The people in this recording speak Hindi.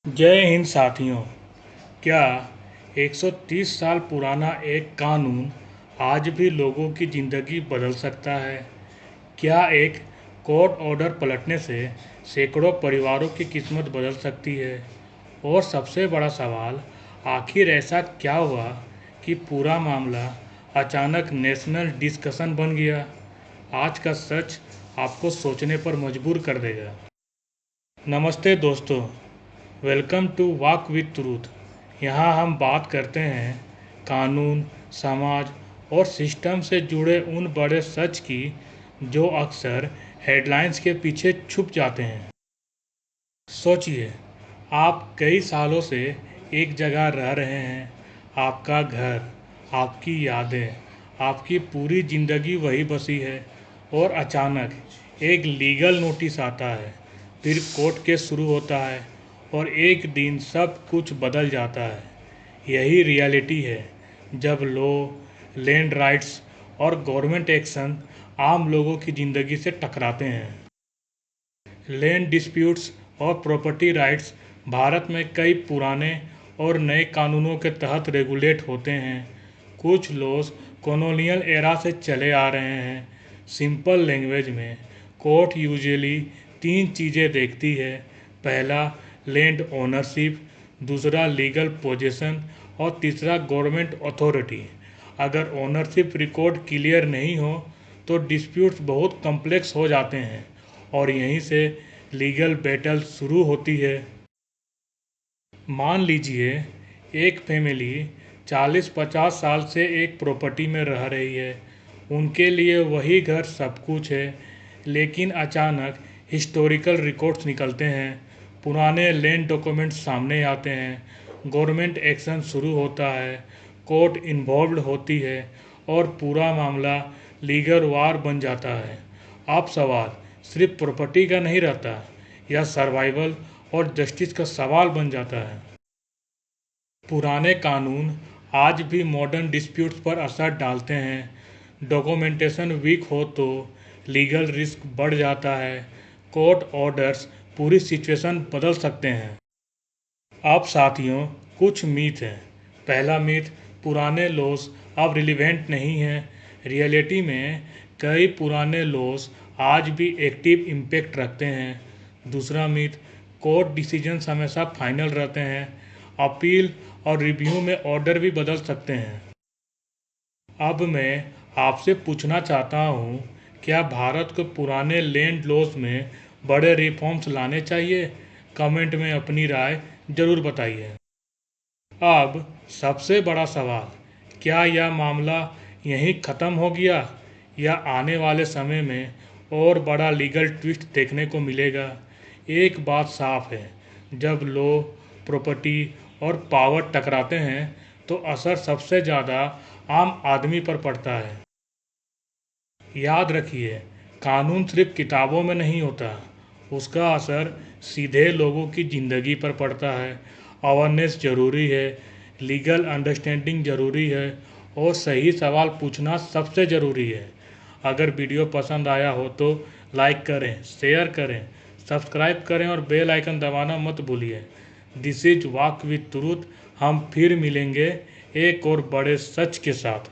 जय हिंद साथियों। क्या 130 साल पुराना एक कानून आज भी लोगों की ज़िंदगी बदल सकता है? क्या एक कोर्ट ऑर्डर पलटने से सैकड़ों परिवारों की किस्मत बदल सकती है? और सबसे बड़ा सवाल, आखिर ऐसा क्या हुआ कि पूरा मामला अचानक नेशनल डिस्कशन बन गया? आज का सच आपको सोचने पर मजबूर कर देगा। नमस्ते दोस्तों, welcome to walk with truth. यहाँ हम बात करते हैं कानून, समाज और सिस्टम से जुड़े उन बड़े सच की जो अक्सर हेडलाइंस के पीछे छुप जाते हैं। सोचिए, आप कई सालों से एक जगह रह रहे हैं, आपका घर, आपकी यादें, आपकी पूरी ज़िंदगी वही बसी है, और अचानक एक लीगल नोटिस आता है, फिर कोर्ट केस शुरू होता है और एक दिन सब कुछ बदल जाता है। यही रियलिटी है जब लॉ, लैंड राइट्स और गवर्नमेंट एक्शन आम लोगों की ज़िंदगी से टकराते हैं। लैंड डिस्प्यूट्स और प्रॉपर्टी राइट्स भारत में कई पुराने और नए कानूनों के तहत रेगुलेट होते हैं। कुछ लॉज कॉलोनियल एरा से चले आ रहे हैं। सिंपल लैंग्वेज में, कोर्ट यूजुअली तीन चीज़ें देखती है। पहला, लैंड ओनरशिप, दूसरा लीगल पोजीशन और तीसरा गवर्नमेंट अथॉरिटी। अगर ओनरशिप रिकॉर्ड क्लियर नहीं हो तो डिस्प्यूट्स बहुत कॉम्प्लेक्स हो जाते हैं और यहीं से लीगल बैटल शुरू होती है। मान लीजिए एक फैमिली 40-50 साल से एक प्रॉपर्टी में रह रही है। उनके लिए वही घर सब कुछ है, लेकिन अचानक हिस्टोरिकल रिकॉर्ड्स निकलते हैं, पुराने लैंड डॉक्यूमेंट्स सामने आते हैं, गवर्नमेंट एक्शन शुरू होता है, कोर्ट इन्वॉल्व होती है और पूरा मामला लीगल वार बन जाता है। अब सवाल सिर्फ प्रॉपर्टी का नहीं रहता, यह सर्वाइवल और जस्टिस का सवाल बन जाता है। पुराने कानून आज भी मॉडर्न डिस्प्यूट्स पर असर डालते हैं। डॉक्यूमेंटेशन वीक हो तो लीगल रिस्क बढ़ जाता है। कोर्ट ऑर्डर्स पूरी सिचुएशन बदल सकते हैं। अब साथियों, कुछ मीथ हैं। पहला मीथ, पुराने लॉज अब रिलेवेंट नहीं हैं। रियलिटी में कई पुराने लॉज आज भी एक्टिव इम्पैक्ट रखते हैं। दूसरा मीथ, कोर्ट डिसीजंस हमेशा फाइनल रहते हैं। अपील और रिव्यू में ऑर्डर भी बदल सकते हैं। अब मैं आपसे पूछना चाहता हूँ, क्या भारत को पुराने लैंड लॉज में बड़े रिफॉर्म्स लाने चाहिए? कमेंट में अपनी राय जरूर बताइए। अब सबसे बड़ा सवाल, क्या यह मामला यहीं ख़त्म हो गया या आने वाले समय में और बड़ा लीगल ट्विस्ट देखने को मिलेगा? एक बात साफ है, जब लॉ, प्रॉपर्टी और पावर टकराते हैं तो असर सबसे ज़्यादा आम आदमी पर पड़ता है। याद रखिए, कानून सिर्फ किताबों में नहीं होता, उसका असर सीधे लोगों की ज़िंदगी पर पड़ता है। अवेयरनेस ज़रूरी है, लीगल अंडरस्टैंडिंग ज़रूरी है और सही सवाल पूछना सबसे ज़रूरी है। अगर वीडियो पसंद आया हो तो लाइक करें, शेयर करें, सब्सक्राइब करें और बेल आइकन दबाना मत भूलिए। This is walk with truth. हम फिर मिलेंगे एक और बड़े सच के साथ।